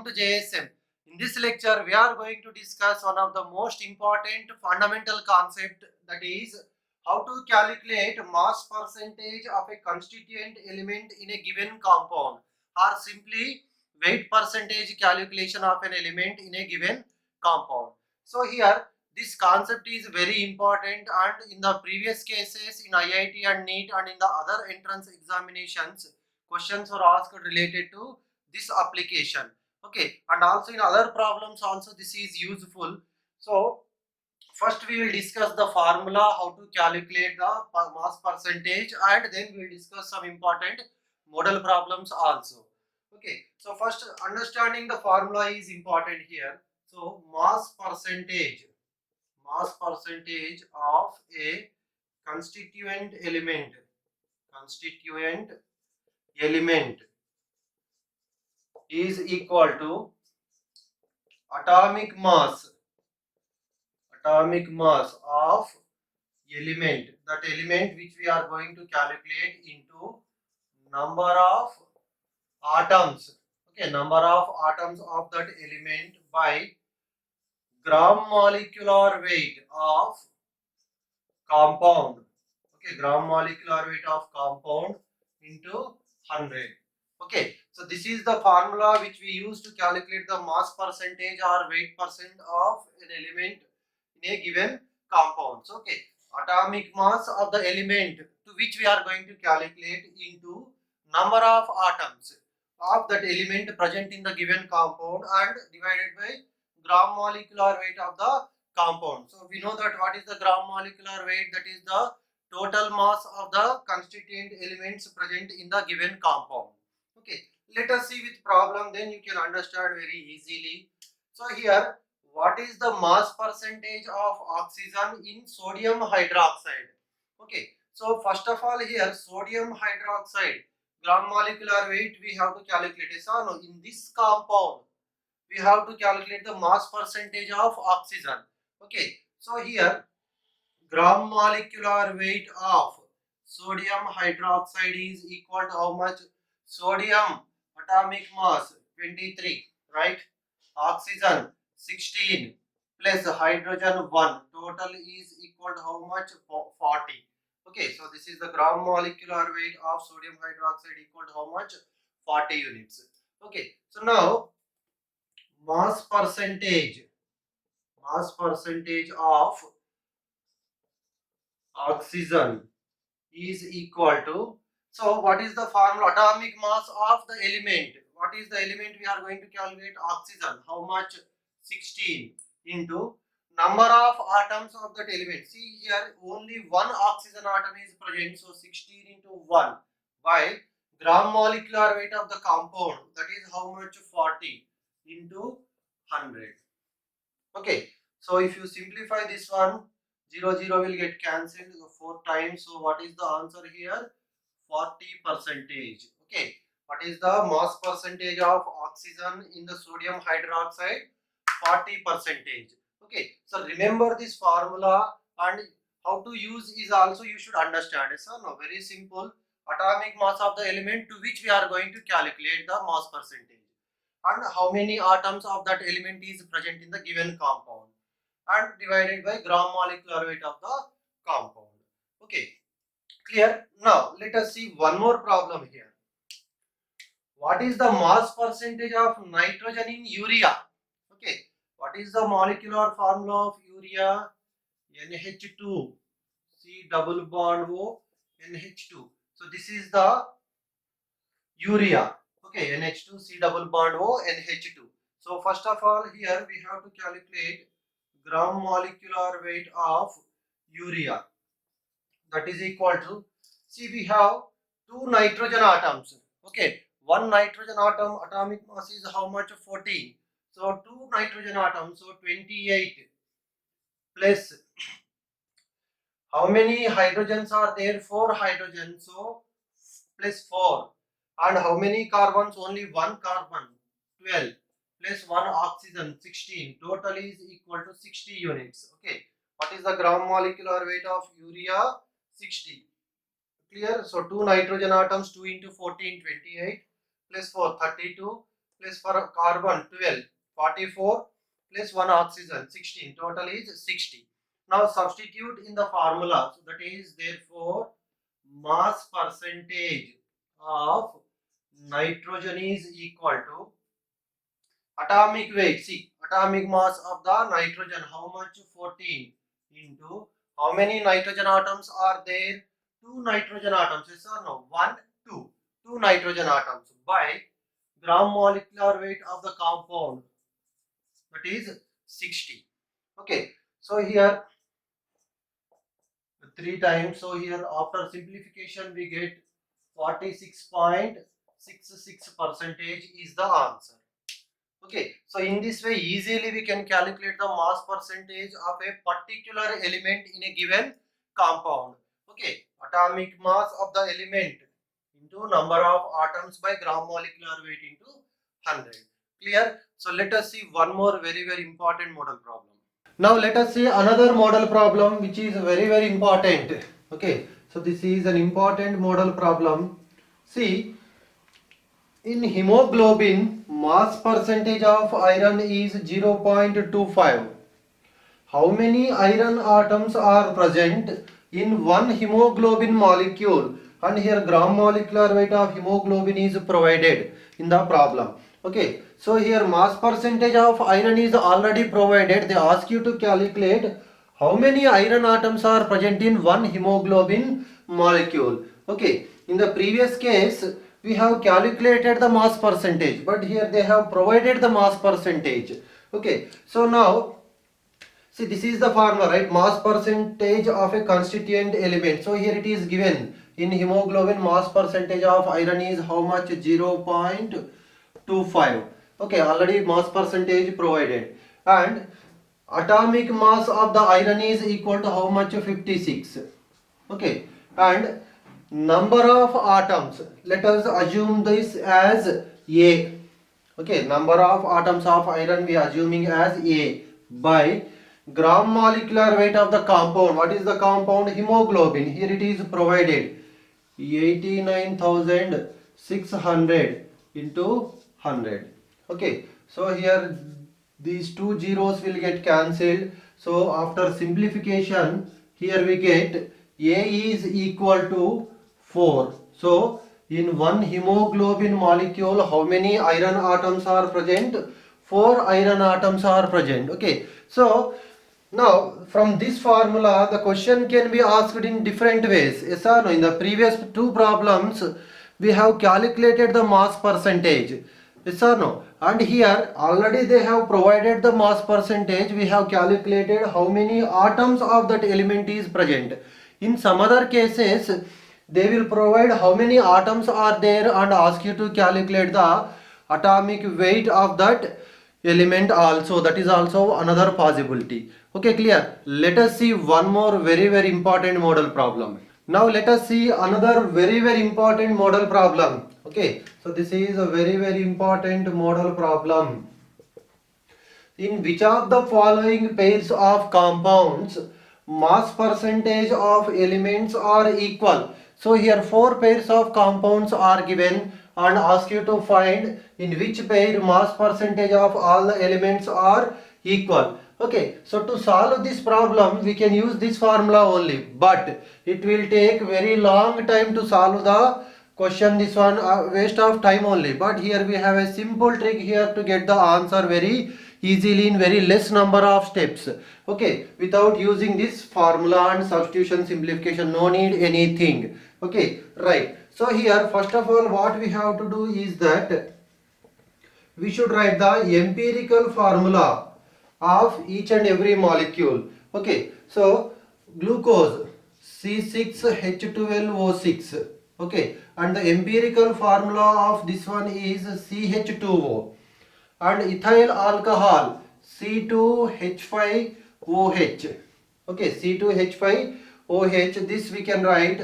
to JSM. In this lecture, we are going to discuss one of the most important fundamental concept, that is how to calculate mass percentage of a constituent element in a given compound, or simply weight percentage calculation of an element in a given compound. So here this concept is very important, and in the previous cases in IIT and NEET and in the other entrance examinations, questions were asked related to this application. Okay, and also in other problems also this is useful. So first we will discuss the formula how to calculate the mass percentage, and then we will discuss some important model problems also. Okay, so first understanding the formula is important here. So mass percentage of a constituent element constituent element is equal to atomic mass of element, that element which we are going to calculate, into number of atoms. Okay, number of atoms of that element by gram molecular weight of compound. Okay, gram molecular weight of compound into 100. Okay, so this is the formula which we use to calculate the mass percentage or weight percent of an element in a given compounds. Okay, atomic mass of the element to which we are going to calculate into number of atoms of that element present in the given compound and divided by gram molecular weight of the compound. So we know that what is the gram molecular weight, that is the total mass of the constituent elements present in the given compound. Okay, let us see with problem, then you can understand very easily. So here, what is the mass percentage of oxygen in sodium hydroxide? Okay, so first of all here sodium hydroxide gram molecular weight we have to calculate. So no, in this compound we have to calculate the mass percentage of oxygen. Okay, so here gram molecular weight of sodium hydroxide is equal to how much? Sodium atomic mass 23, right? Oxygen 16 plus hydrogen 1, total is equal to how much? 40. Okay, so this is the gram molecular weight of sodium hydroxide equal to how much? 40 units. Okay, so now mass percentage of oxygen is equal to, so what is the formula? Atomic mass of the element. What is the element we are going to calculate? Oxygen. How much? 16 into number of atoms of that element. See here only one oxygen atom is present, so 16 into 1 by gram molecular weight of the compound, that is how much? 40 into 100. Okay, so if you simplify this one, 0 will get cancelled 4 times. So what is the answer here? 40 percentage. Okay, what is the mass percentage of oxygen in the sodium hydroxide? 40 percentage. Okay, so remember this formula, and how to use is also you should understand. So no, very simple. Atomic mass of the element to which we are going to calculate the mass percentage, and how many atoms of that element is present in the given compound, and divided by gram molecular weight of the compound. Okay, clear? Now let us see one more problem here. What is the mass percentage of nitrogen in urea? Okay, what is the molecular formula of urea? NH2, C double bond O, NH2. So this is the urea. Okay, NH2, C double bond O, NH2. So first of all here we have to calculate gram molecular weight of urea, that is equal to, see we have two nitrogen atoms. Okay, one nitrogen atom atomic mass is how much? 14. So two nitrogen atoms, so 28 plus how many hydrogens are there? 4 hydrogens, so plus 4. And how many carbons? Only one carbon, 12 plus 1 oxygen, 16. Total is equal to 60 units. Okay, what is the gram molecular weight of urea? 60. Clear? So 2 nitrogen atoms, 2 into 14, 28 plus 4, 32 plus for carbon 12, 44 plus 1 oxygen 16, total is 60. Now substitute in the formula, so that is therefore mass percentage of nitrogen is equal to atomic weight. See, atomic mass of the nitrogen, how much? 14 into how many nitrogen atoms are there? 2 nitrogen atoms, yes or no? 1, 2. 2 nitrogen atoms by gram molecular weight of the compound, that is 60. Okay, so here 3 times, so here after simplification we get 46.66 percentage is the answer. Okay, so in this way easily we can calculate the mass percentage of a particular element in a given compound. Okay, atomic mass of the element into number of atoms by gram molecular weight into 100. Clear? So let us see one more very important model problem. Now let us see another model problem which is very important. Okay, so this is an important model problem. See, in hemoglobin, mass percentage of iron is 0.25. How many iron atoms are present in one hemoglobin molecule? And here gram molecular weight of hemoglobin is provided in the problem. Okay, so here mass percentage of iron is already provided. They ask you to calculate how many iron atoms are present in one hemoglobin molecule. Okay, in the previous case we have calculated the mass percentage, but here they have provided the mass percentage. Okay, so now see, this is the formula, right? Mass percentage of a constituent element. So here it is given in hemoglobin, mass percentage of iron is how much? 0.25. Okay, already mass percentage provided. And atomic mass of the iron is equal to how much? 56. Okay, and number of atoms, let us assume this as A. Okay, number of atoms of iron we are assuming as A by gram molecular weight of the compound. What is the compound? Hemoglobin. Here it is provided 89,600 into 100. Okay, so here these two zeros will get cancelled. So after simplification, here we get A is equal to 4. So in one hemoglobin molecule, how many iron atoms are present? 4 iron atoms are present. Okay, so now from this formula the question can be asked in different ways. Yes or no? In the previous two problems we have calculated the mass percentage. Yes or no? And here already they have provided the mass percentage. We have calculated how many atoms of that element is present. In some other cases they will provide how many atoms are there and ask you to calculate the atomic weight of that element also. That is also another possibility. Okay, clear? Let us see one more very important model problem. Now let us see another very important model problem. Okay, so this is a very important model problem. In which of the following pairs of compounds mass percentage of elements are equal? So here 4 pairs of compounds are given and ask you to find in which pair mass percentage of all the elements are equal. Okay, so to solve this problem we can use this formula only, but it will take very long time to solve the question. This one waste of time only, but here we have a simple trick here to get the answer very easily in very less number of steps. Okay, without using this formula and substitution simplification, no need anything. Okay, right. So here first of all what we have to do is that we should write the empirical formula of each and every molecule. Okay, so glucose C6H12O6. Okay, and the empirical formula of this one is CH2O. And ethyl alcohol C2H5OH. Okay, C2H5OH, this we can write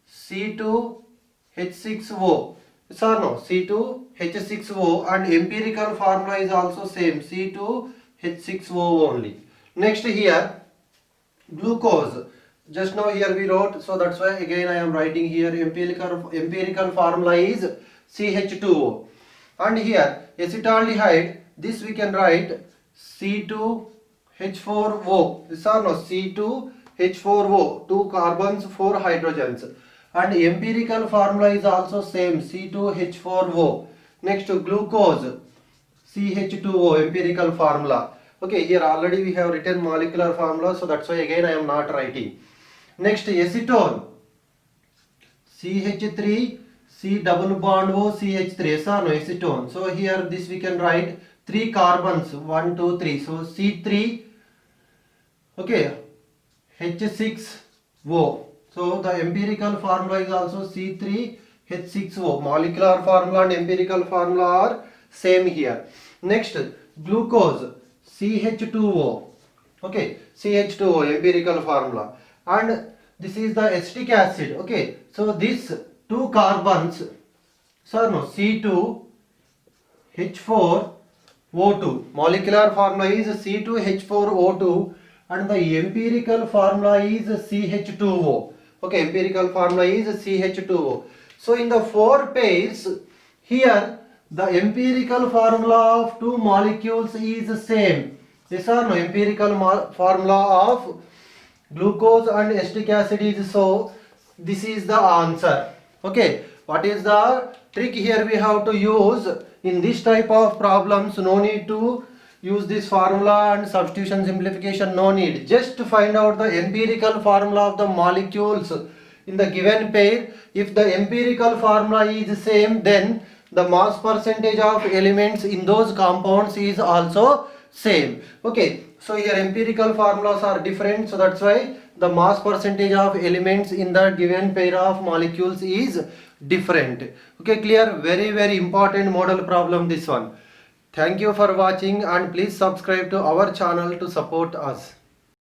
C2H6O. Yes or no? C2H6O, and empirical formula is also same, C2H6O only. Next here glucose, just now here we wrote, so that's why again I am writing here empirical formula is CH2O. And here acetaldehyde, this we can write C2H4O. This are no C2H4O, 2 carbons, 4 hydrogens. And empirical formula is also same, C2H4O. Next glucose, CH2O, empirical formula. Okay, here already we have written molecular formula, so that's why again I am not writing. Next acetone, CH3, C double bond O, CH3, yes or no, acetone. So here this we can write 3 carbons, 1, 2, 3. So C3, okay, H6O. So the empirical formula is also C3H6O. Molecular formula and empirical formula are same here. Next, glucose, CH2O. Okay, CH2O, empirical formula. And this is the acetic acid. Okay, so this 2 carbons, so no, C2H4O2. Molecular formula is C2H4O2 and the empirical formula is CH2O. Okay, empirical formula is CH2O. So in the 4 pairs, here the empirical formula of 2 molecules is same. Yes or no? Empirical formula of glucose and acetic acid is so. This is the answer. Okay, what is the trick here we have to use in this type of problems? No need to use this formula and substitution simplification, no need. Just to find out the empirical formula of the molecules in the given pair. If the empirical formula is same, then the mass percentage of elements in those compounds is also same. Okay, so here empirical formulas are different, so that's why the mass percentage of elements in the given pair of molecules is different. Okay, clear? Very important model problem this one. Thank you for watching and please subscribe to our channel to support us.